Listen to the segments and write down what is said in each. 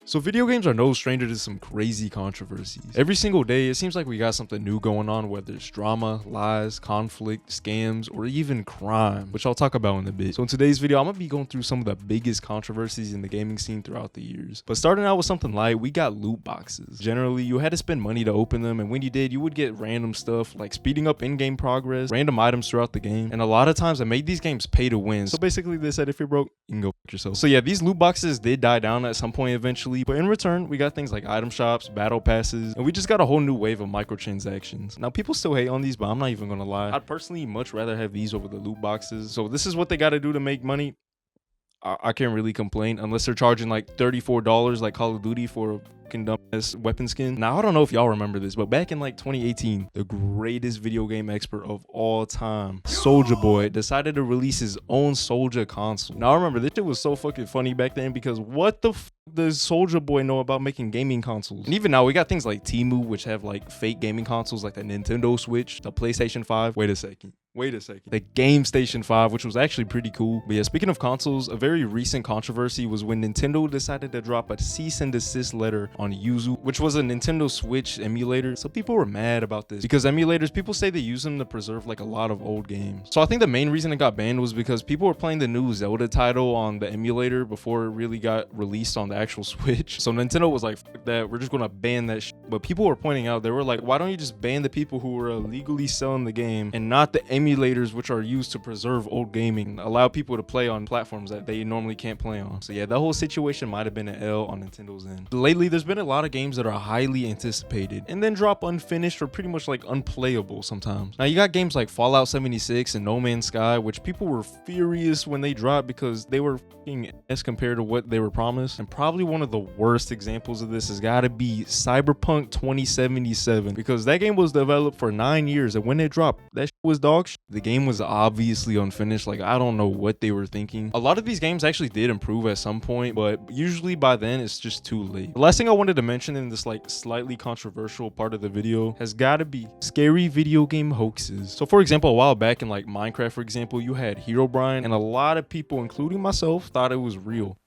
So video games are no stranger to some crazy controversies. Every single day, it seems like we got something new going on, whether it's drama, lies, conflict, scams, or even crime, which I'll talk about in a bit. So in today's video, I'm gonna be going through some of the biggest controversies in the gaming scene throughout the years. But starting out with something light, we got loot boxes. Generally, you had to spend money to open them, and when you did, you would get random stuff like speeding up in-game progress, random items throughout the game, and a lot of times it made these games pay to win. So basically, they said if you're broke, you can go fuck yourself. So yeah, these loot boxes did die down at some point eventually, but in return, we got things like item shops, battle passes, and we just got a whole new wave of microtransactions. Now, people still hate on these, but I'm not even gonna lie. I'd personally much rather have these over the loot boxes. So this is what they gotta do to make money. I can't really complain unless they're charging like $34 like Call of Duty for a fucking dumbass weapon skin. Now, I don't know if y'all remember this, but back in like 2018, the greatest video game expert of all time, Soulja Boy, decided to release his own Soulja console. Now, I remember this shit was so fucking funny back then because what the f does Soulja Boy know about making gaming consoles? And even now, we got things like Temu, which have like fake gaming consoles like the Nintendo Switch, the PlayStation 5. Wait a second. The Game Station 5, which was actually pretty cool. But yeah, speaking of consoles, a very recent controversy was when Nintendo decided to drop a cease and desist letter on Yuzu, which was a Nintendo Switch emulator. So people were mad about this because emulators, people say they use them to preserve like a lot of old games. So I think the main reason it got banned was because people were playing the new Zelda title on the emulator before it really got released on the actual Switch. So Nintendo was like, fuck that, we're just gonna ban that shit. But people were pointing out, they were like, why don't you just ban the people who were illegally selling the game and not the emulators which are used to preserve old gaming, allow people to play on platforms that they normally can't play on. So yeah, that whole situation might have been an L on Nintendo's end. Lately, there's been a lot of games that are highly anticipated and then drop unfinished or pretty much like unplayable sometimes. Now you got games like Fallout 76 and No Man's Sky, which people were furious when they dropped because they were fucking S compared to what they were promised. And probably one of the worst examples of this has got to be Cyberpunk 2077, because that game was developed for 9 years, and when it dropped, that shit was dog shit. The game was obviously unfinished. Like, I don't know what they were thinking. A lot of these games actually did improve at some point, but usually by then it's just too late. The last thing I wanted to mention in this like slightly controversial part of the video has got to be scary video game hoaxes. So for example, a while back in like Minecraft, for example, you had Herobrine, and a lot of people, including myself, thought it was real.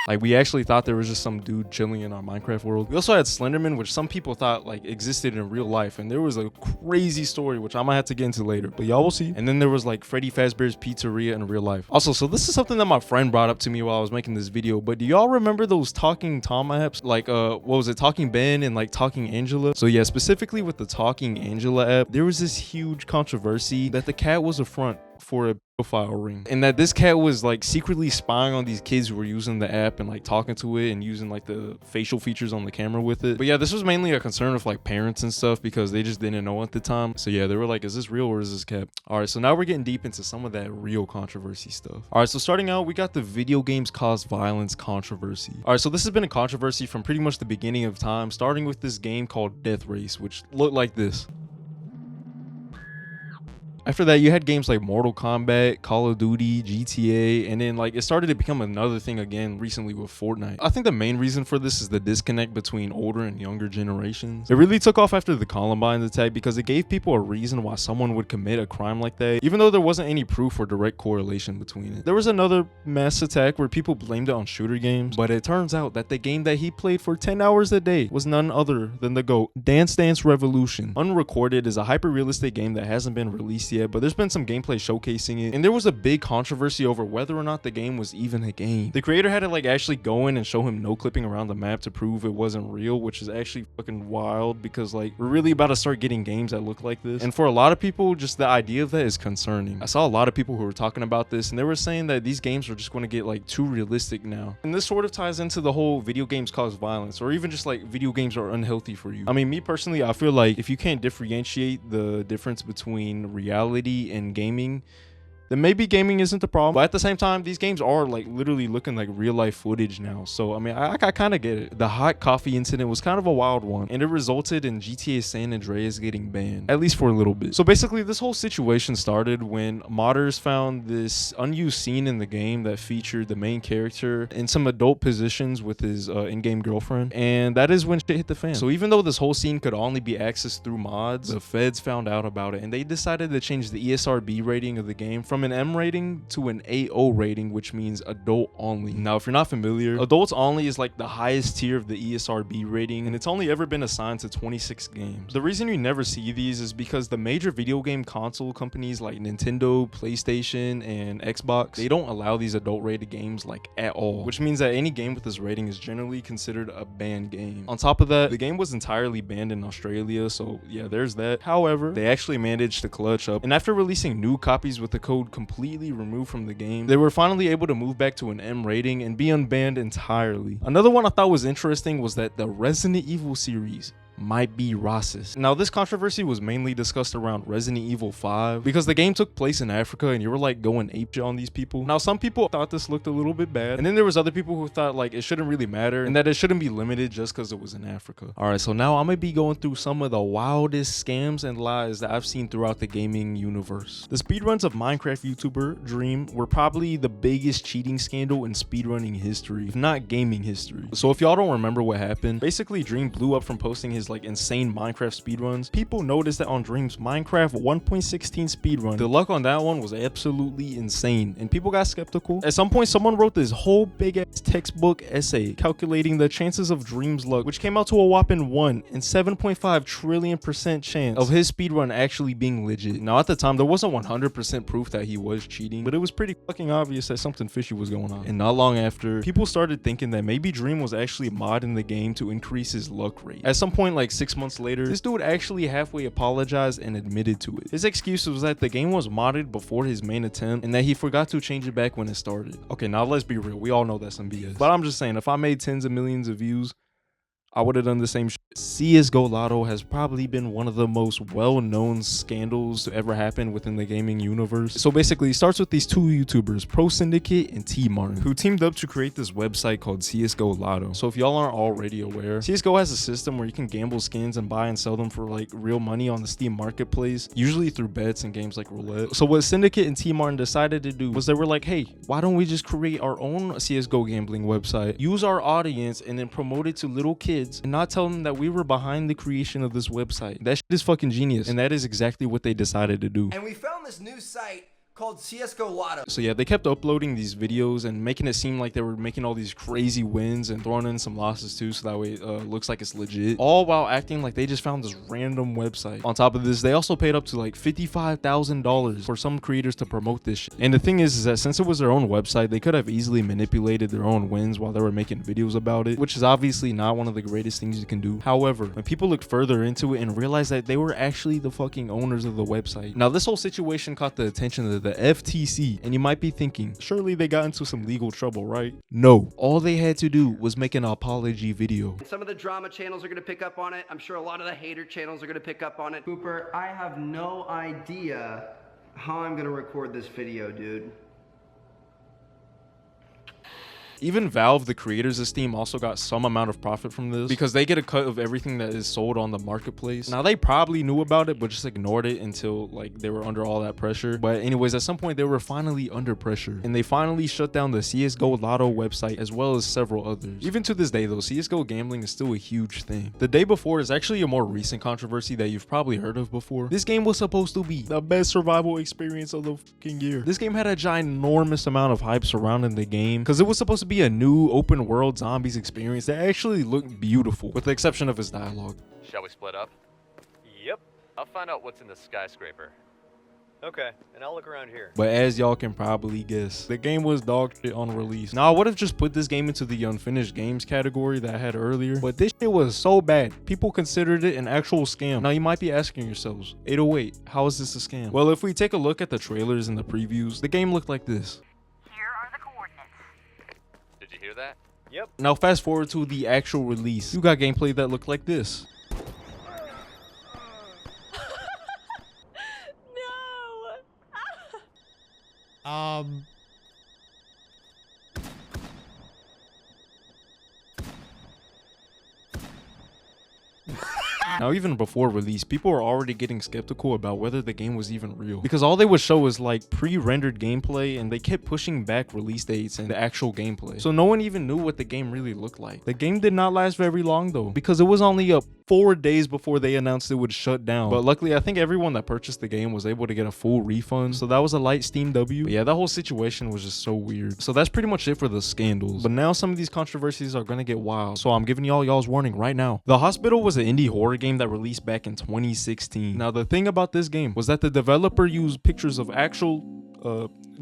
Like, we actually thought there was just some dude chilling in our Minecraft world. We also had Slenderman, which some people thought like existed in real life, and there was a crazy story which I might have to get into later, but y'all will see. And then there was like Freddy Fazbear's Pizzeria in real life. Also, so this is something that my friend brought up to me while I was making this video, but do y'all remember those Talking Tom apps? Like what was it, Talking Ben and like Talking Angela? So yeah, specifically with the Talking Angela app, there was this huge controversy that the cat was a front for a profile ring, and that this cat was like secretly spying on these kids who were using the app and like talking to it and using like the facial features on the camera with it. But yeah, this was mainly a concern of like parents and stuff because they just didn't know at the time. So yeah, they were like, is this real or is this cat? All right, so now we're getting deep into some of that real controversy stuff. All right, so starting out, we got the video games cause violence controversy. All right, so this has been a controversy from pretty much the beginning of time, starting with this game called Death Race, which looked like this. After that, you had games like Mortal Kombat, Call of Duty, GTA, and then like it started to become another thing again recently with Fortnite. I think the main reason for this is the disconnect between older and younger generations. It really took off after the Columbine attack because it gave people a reason why someone would commit a crime like that, even though there wasn't any proof or direct correlation between it. There was another mass attack where people blamed it on shooter games, but it turns out that the game that he played for 10 hours a day was none other than the GOAT, Dance Dance Revolution. Unrecorded is a hyper-realistic game that hasn't been released yet, but there's been some gameplay showcasing it, and there was a big controversy over whether or not the game was even a game. The creator had to like actually go in and show him no clipping around the map to prove it wasn't real, which is actually fucking wild because like we're really about to start getting games that look like this, and for a lot of people, just the idea of that is concerning. I saw a lot of people who were talking about this, and they were saying that these games are just going to get like too realistic now, and this sort of ties into the whole video games cause violence, or even just like video games are unhealthy for you. I mean, me personally, I feel like if you can't differentiate the difference between reality and gaming, then maybe gaming isn't the problem. But at the same time, these games are like literally looking like real life footage now. So I mean, I kind of get it. The hot coffee incident was kind of a wild one, and it resulted in GTA San Andreas getting banned, at least for a little bit. So basically, this whole situation started when modders found this unused scene in the game that featured the main character in some adult positions with his in-game girlfriend, and that is when shit hit the fan. So even though this whole scene could only be accessed through mods, the feds found out about it, and they decided to change the ESRB rating of the game from from an M rating to an AO rating, which means adult only. Now, if you're not familiar, adults only is like the highest tier of the ESRB rating, and it's only ever been assigned to 26 games. The reason you never see these is because the major video game console companies like Nintendo, PlayStation, and Xbox, they don't allow these adult rated games like at all, which means that any game with this rating is generally considered a banned game. On top of that, the game was entirely banned in Australia, so yeah, there's that. However, they actually managed to clutch up, and after releasing new copies with the code completely removed from the game, they were finally able to move back to an M rating and be unbanned entirely. Another one I thought was interesting was that the Resident Evil series might be racist. Now, this controversy was mainly discussed around Resident Evil 5 because the game took place in Africa and you were like going apeshit on these people. Now, some people thought this looked a little bit bad, and then there was other people who thought like it shouldn't really matter and that it shouldn't be limited just because it was in Africa. All right, so now I'm gonna be going through some of the wildest scams and lies that I've seen throughout the gaming universe. The speedruns of Minecraft YouTuber Dream were probably the biggest cheating scandal in speedrunning history, if not gaming history. So if y'all don't remember what happened, basically Dream blew up from posting his like insane Minecraft speedruns. People noticed that on Dream's Minecraft 1.16 speedrun, the luck on that one was absolutely insane, and people got skeptical. At some point, someone wrote this whole big ass textbook essay calculating the chances of Dream's luck, which came out to a whopping 1 in 7.5 trillion% chance of his speedrun actually being legit. Now, at the time, there wasn't 100% proof that he was cheating, but it was pretty fucking obvious that something fishy was going on. And not long after, people started thinking that maybe Dream was actually modding the game to increase his luck rate. At some point, like 6 months later, this dude actually halfway apologized and admitted to it. His excuse was that the game was modded before his main attempt and that he forgot to change it back when it started. Okay, now let's be real. We all know that's some BS. But I'm just saying, if I made tens of millions of views, I would have done the same shit. CSGO Lotto has probably been one of the most well-known scandals to ever happen within the gaming universe. So basically, it starts with these two YouTubers, Pro Syndicate and T Martin, who teamed up to create this website called CSGO Lotto. So if y'all aren't already aware, CSGO has a system where you can gamble skins and buy and sell them for like real money on the Steam marketplace, usually through bets and games like roulette. So what Syndicate and T Martin decided to do was they were like, hey, why don't we just create our own CSGO gambling website, use our audience, and then promote it to little kids and not tell them that we were behind the creation of this website. That shit is fucking genius, and that is exactly what they decided to do. And we found this new site called CSGO Lotto. So yeah, they kept uploading these videos and making it seem like they were making all these crazy wins and throwing in some losses too, so that way it looks like it's legit, all while acting like they just found this random website. On top of this, they also paid up to like $55,000 for some creators to promote this shit. And the thing is that since it was their own website, they could have easily manipulated their own wins while they were making videos about it, which is obviously not one of the greatest things you can do. However, when people looked further into it and realized that they were actually the fucking owners of the website. Now, this whole situation caught the attention of the FTC, and you might be thinking, surely they got into some legal trouble, right? No, all they had to do was make an apology video. Some of the drama channels are going to pick up on it. I'm sure a lot of the hater channels are going to pick up on it. Cooper, I have no idea how I'm going to record this video, dude. Even Valve, the creators of Steam, also got some amount of profit from this because they get a cut of everything that is sold on the marketplace. Now, they probably knew about it, but just ignored it until like they were under all that pressure. But anyways, at some point, they were finally under pressure, and they finally shut down the CSGO Lotto website as well as several others. Even to this day, though, CSGO gambling is still a huge thing. The day before is actually a more recent controversy that you've probably heard of before. This game was supposed to be the best survival experience of the fucking year. This game had a ginormous amount of hype surrounding the game because it was supposed to be a new open world zombies experience that actually looked beautiful, with the exception of its dialogue. Shall we split up? Yep. I'll find out what's in the skyscraper. Okay, and I'll look around here. But as y'all can probably guess, the game was dog shit on release. Now, I would have just put this game into the unfinished games category that I had earlier, but this shit was so bad, people considered it an actual scam. Now, you might be asking yourselves, 808, how is this a scam? Well, if we take a look at the trailers and the previews, the game looked like this. Did you hear that? Yep. Now fast forward to the actual release. You got gameplay that looked like this. No. Now, even before release, people were already getting skeptical about whether the game was even real, because all they would show was like pre-rendered gameplay, and they kept pushing back release dates and the actual gameplay. So no one even knew what the game really looked like. The game did not last very long though, because it was only a 4 days before they announced it would shut down. But luckily, I think everyone that purchased the game was able to get a full refund, so that was a light Steam W. But yeah, that whole situation was just so weird. So that's pretty much it for the scandals. But now some of these controversies are gonna get wild, so I'm giving y'all's warning right now. The Hospital was an indie horror game that released back in 2016. Now the thing about this game was that the developer used pictures of actual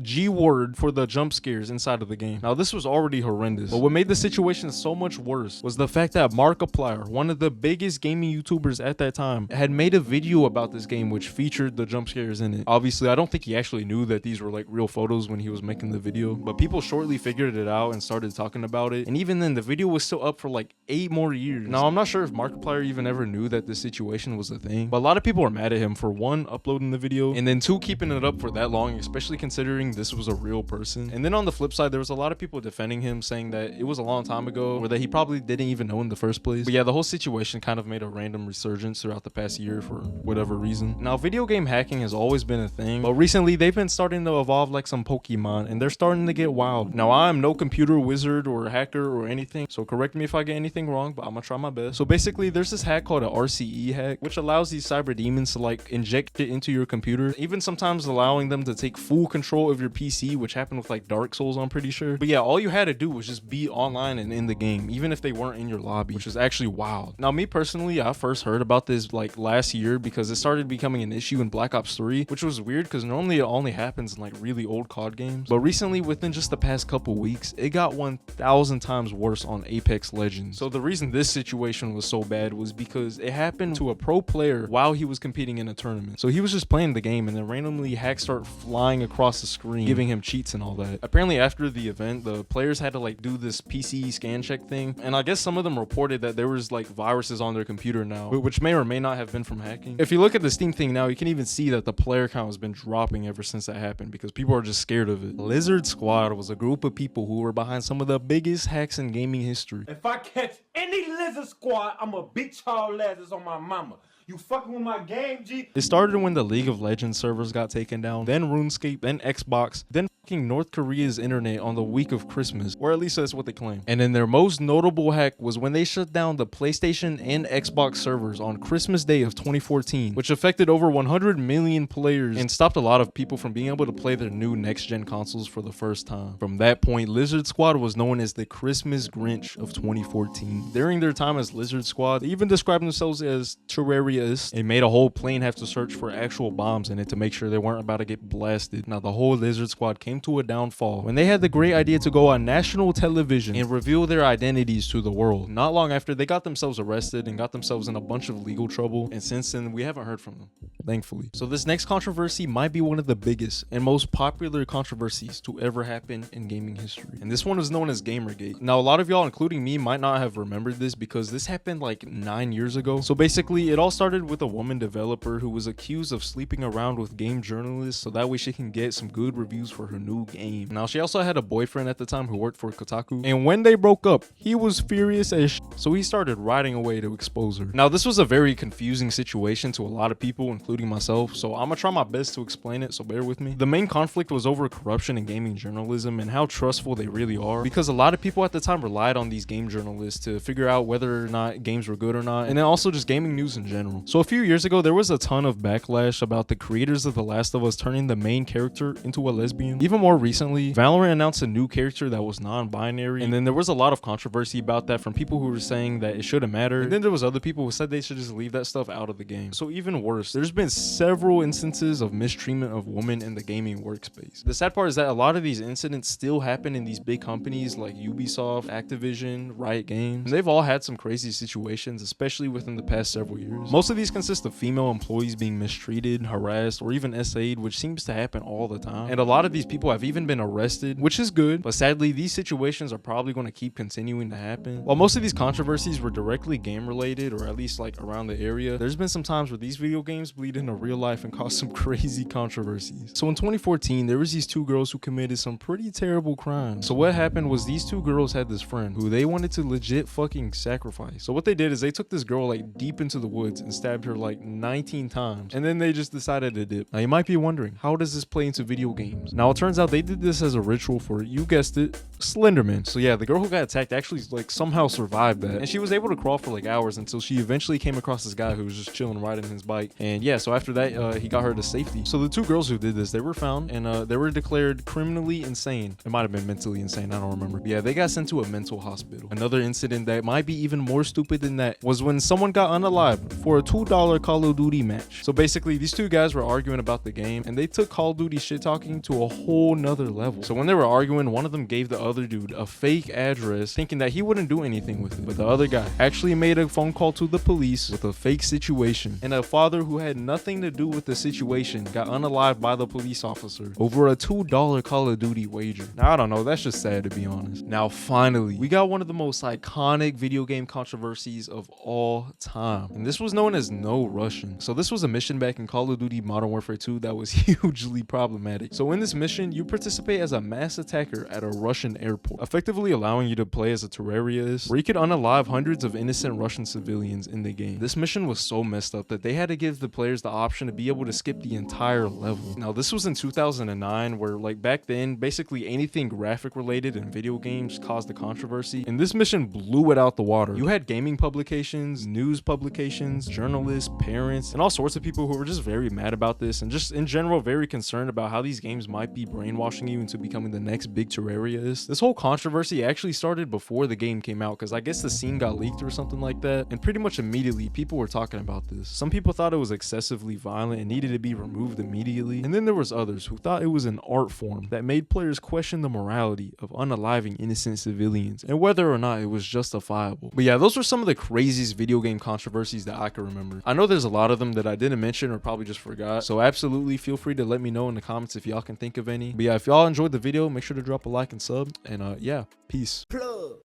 G-word for the jump scares inside of the game. Now this was already horrendous, but what made the situation so much worse was the fact that Markiplier, one of the biggest gaming YouTubers at that time, had made a video about this game which featured the jump scares in it. Obviously, I don't think he actually knew that these were like real photos when he was making the video, but people shortly figured it out and started talking about it. And even then, the video was still up for like 8 more years. Now I'm not sure if Markiplier even ever knew that this situation was a thing, but a lot of people are mad at him for 1, uploading the video, and then 2, keeping it up for that long, especially considering this was a real person. And then on the flip side, there was a lot of people defending him, saying that it was a long time ago or that he probably didn't even know in the first place. But yeah, the whole situation kind of made a random resurgence throughout the past year for whatever reason. Now video game hacking has always been a thing, but recently they've been starting to evolve like some Pokemon, and they're starting to get wild. Now I'm no computer wizard or hacker or anything, so correct me if I get anything wrong, but I'm gonna try my best. So basically there's this hack called an RCE hack, which allows these cyber demons to like inject it into your computer, even sometimes allowing them to take full control of your PC, which happened with like Dark Souls, I'm pretty sure. But yeah, all you had to do was just be online and in the game, even if they weren't in your lobby, which is actually wild. Now me personally, I first heard about this like last year because it started becoming an issue in Black Ops 3, which was weird because normally it only happens in like really old COD games. But recently, within just the past couple weeks, it got 1,000 times worse on Apex Legends. So the reason this situation was so bad was because it happened to a pro player while he was competing in a tournament. So he was just playing the game, and then randomly hacks start flying across the screen, giving him cheats and all that. Apparently after the event, the players had to like do this PC scan check thing, and I guess some of them reported that there was like viruses on their computer now, which may or may not have been from hacking. If you look at the Steam thing now, you can even see that the player count has been dropping ever since that happened because people are just scared of it. Lizard Squad was a group of people who were behind some of the biggest hacks in gaming history. If I catch any Lizard Squad, I'ma beat y'all asses on my mama. You fucking with my game, G? It started when the League of Legends servers got taken down, then RuneScape, then Xbox, then fucking North Korea's internet on the week of Christmas, or at least that's what they claim. And then their most notable hack was when they shut down the PlayStation and Xbox servers on Christmas Day of 2014, which affected over 100 million players and stopped a lot of people from being able to play their new next-gen consoles for the first time. From that point, Lizard Squad was known as the Christmas Grinch of 2014. During their time as Lizard Squad, they even described themselves as Terraria. It made a whole plane have to search for actual bombs in it to make sure they weren't about to get blasted. Now the whole Lizard Squad came to a downfall when they had the great idea to go on national television and reveal their identities to the world. Not long after, they got themselves arrested and got themselves in a bunch of legal trouble, and since then we haven't heard from them, thankfully. So this next controversy might be one of the biggest and most popular controversies to ever happen in gaming history, and this one is known as Gamergate. Now a lot of y'all, including me, might not have remembered this because this happened like 9 years ago. So basically it all started with a woman developer who was accused of sleeping around with game journalists so that way she can get some good reviews for her new game. Now she also had a boyfriend at the time who worked for Kotaku, and when they broke up, he was furious as shit, so he started riding away to expose her. Now this was a very confusing situation to a lot of people, including myself, so I'm gonna try my best to explain it, so bear with me. The main conflict was over corruption in gaming journalism and how trustful they really are, because a lot of people at the time relied on these game journalists to figure out whether or not games were good or not, and then also just gaming news in general. So a few years ago, there was a ton of backlash about the creators of The Last of Us turning the main character into a lesbian. Even more recently, Valorant announced a new character that was non-binary, and then there was a lot of controversy about that from people who were saying that it shouldn't matter, and then there was other people who said they should just leave that stuff out of the game. So even worse, there's been several instances of mistreatment of women in the gaming workspace. The sad part is that a lot of these incidents still happen in these big companies like Ubisoft, Activision, Riot Games, and they've all had some crazy situations, especially within the past several years. Most of these consist of female employees being mistreated, harassed, or even SA'd, which seems to happen all the time. And a lot of these people have even been arrested, which is good, but sadly these situations are probably going to keep continuing to happen. While most of these controversies were directly game related, or at least like around the area, there's been some times where these video games bleed into real life and cause some crazy controversies. So in 2014, there was these 2 girls who committed some pretty terrible crimes. So what happened was these 2 girls had this friend who they wanted to legit fucking sacrifice. So what they did is they took this girl like deep into the woods and stabbed her like 19 times, and then they just decided to dip. Now you might be wondering, how does this play into video games? Now it turns out they did this as a ritual for, you guessed it, Slenderman. So yeah, the girl who got attacked actually like somehow survived that, and she was able to crawl for like hours until she eventually came across this guy who was just chilling riding his bike. And yeah, so after that he got her to safety. So the two girls who did this, they were found and they were declared criminally insane. It might have been mentally insane, I don't remember. But yeah, they got sent to a mental hospital. Another incident that might be even more stupid than that was when someone got unalived for a $2 Call of Duty match. So basically these two guys were arguing about the game and they took Call of Duty shit talking to a whole nother level. So when they were arguing, one of them gave the other dude a fake address thinking that he wouldn't do anything with it, but the other guy actually made a phone call to the police with a fake situation, and a father who had nothing to do with the situation got unalived by the police officer over a $2 Call of Duty wager. Now I don't know, that's just sad to be honest. Now finally we got one of the most iconic video game controversies of all time, and this was known as No Russian. So this was a mission back in Call of Duty Modern Warfare 2 that was hugely problematic. So in this mission you participate as a mass attacker at a Russian airport, effectively allowing you to play as a terrorist where you could unalive hundreds of innocent Russian civilians in the game. This mission was so messed up that they had to give the players the option to be able to skip the entire level. Now this was in 2009, where like back then basically anything graphic related in video games caused a controversy, and this mission blew it out the water. You had gaming publications, news publications, journalists, parents, and all sorts of people who were just very mad about this and just in general very concerned about how these games might be brainwashing you into becoming the next big Terraria. This whole controversy actually started before the game came out, because I guess the scene got leaked or something like that, and pretty much immediately people were talking about this. Some people thought it was excessively violent and needed to be removed immediately, and then there was others who thought it was an art form that made players question the morality of unaliving innocent civilians and whether or not it was justifiable. But yeah, those were some of the craziest video game controversies that I can remember. I know there's a lot of them that I didn't mention or probably just forgot, so absolutely feel free to let me know in the comments if y'all can think of any. But yeah, if y'all enjoyed the video, make sure to drop a like and sub, and yeah, peace. Plug.